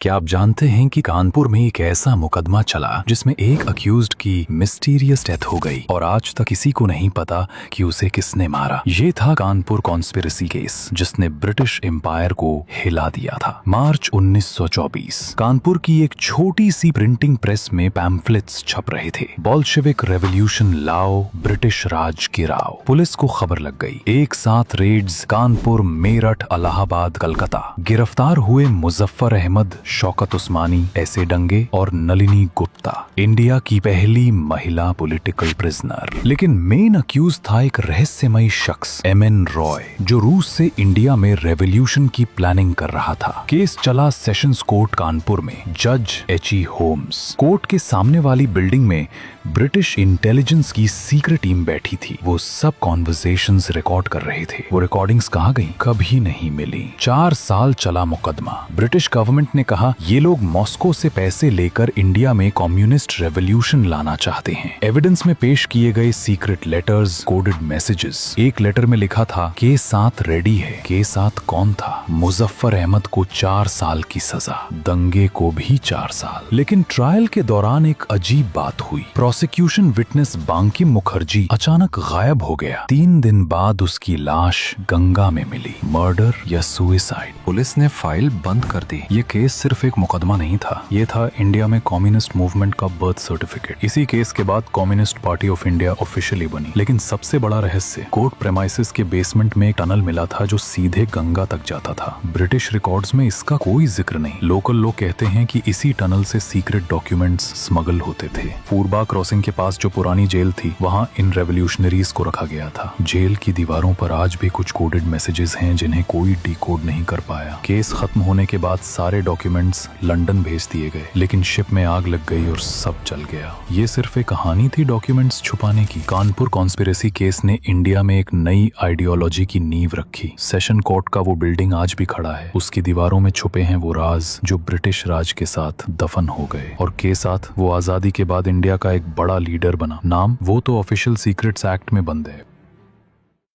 क्या आप जानते हैं कि कानपुर में एक ऐसा मुकदमा चला जिसमें एक अक्यूज्ड की मिस्टीरियस डेथ हो गई और आज तक किसी को नहीं पता कि उसे किसने मारा। ये था कानपुर कॉन्स्पिरेसी केस जिसने ब्रिटिश एम्पायर को हिला दिया था। मार्च 1924 कानपुर की एक छोटी सी प्रिंटिंग प्रेस में पैम्फलेट्स छप रहे थे। बोल्शेविक रेवोल्यूशन लाओ, ब्रिटिश राज गिराओ। पुलिस को खबर लग गई। एक साथ रेड्स कानपुर, मेरठ, इलाहाबाद, कलकत्ता। गिरफ्तार हुए मुजफ्फर अहमद, शौकत उस्मानी, ऐसे डंगे और नलिनी गुप्ता, इंडिया की पहली महिला पॉलिटिकल प्रिजनर। लेकिन मेन अक्यूज था एक रहस्यमयी शख्स एमएन रॉय, जो रूस से इंडिया में रेवोल्यूशन की प्लानिंग कर रहा था। केस चला सेशंस कोर्ट कानपुर में। जज एच.ई. होम्स। कोर्ट के सामने वाली बिल्डिंग में ब्रिटिश इंटेलिजेंस की सीक्रेट टीम बैठी थी। वो सब कॉन्वर्सेशंस रिकॉर्ड कर रहे थे। वो रिकॉर्डिंग्स कहाँ गई? कभी नहीं मिली। 4 साल चला मुकदमा। ब्रिटिश गवर्नमेंट ने कहा ये लोग मॉस्को से पैसे लेकर इंडिया में कम्युनिस्ट रेवोल्यूशन लाना चाहते हैं। एविडेंस में पेश किए गए सीक्रेट लेटर्स, कोडेड मैसेजेस। एक लेटर में लिखा था के साथ रेडी है। के साथ कौन था? मुजफ्फर अहमद को 4 साल की सजा, दंगे को भी 4 साल। लेकिन ट्रायल के दौरान एक अजीब बात हुई। प्रोसिक्यूशन विटनेस बांकिम मुखर्जी अचानक गायब हो गया। 3 दिन बाद उसकी लाश गंगा में मिली। मर्डर या सुसाइड? पुलिस ने फाइल बंद कर दी। ये केस सिर्फ एक मुकदमा नहीं था, ये था इंडिया में कम्युनिस्ट मूवमेंट का बर्थ सर्टिफिकेट। इसी केस के बाद communist party of India officially बनी। लेकिन सबसे बड़ा रहस्य, कोर्ट प्रेमाइसिस के बेसमेंट में एक टनल मिला था जो सीधे गंगा तक जाता था। ब्रिटिश रिकॉर्ड्स में इसका कोई जिक्र नहीं। लोकल लोग कहते हैं कि इसी टनल से सीक्रेट डॉक्यूमेंट्स स्मगल होते थे। पूर्वा क्रॉसिंग के पास जो पुरानी जेल थी, वहाँ इन रेवोल्यूशनरीज को रखा गया था। जेल की दीवारों पर आज भी कुछ कोडेड मैसेजेस हैं जिन्हें कोई डिकोड नहीं कर पाया। केस खत्म होने के बाद सारे डॉक्यूमेंट्स लंदन भेज दिए गए, लेकिन शिप में आग लग गई और सब जल गया। ये सिर्फ एक कहानी थी डॉक्यूमेंट्स छुपाने की। कानपुर कॉन्स्पिरेसी केस ने इंडिया में एक नई आइडियोलॉजी की नींव रखी। सेशन कोर्ट का वो बिल्डिंग आज भी खड़ा है। उसकी दीवारों में छुपे हैं वो राज जो ब्रिटिश राज के साथ दफन हो गए, और के साथ वो आजादी के बाद इंडिया का एक बड़ा लीडर बना। नाम वो तो ऑफिशियल सीक्रेट्स एक्ट में बंद है।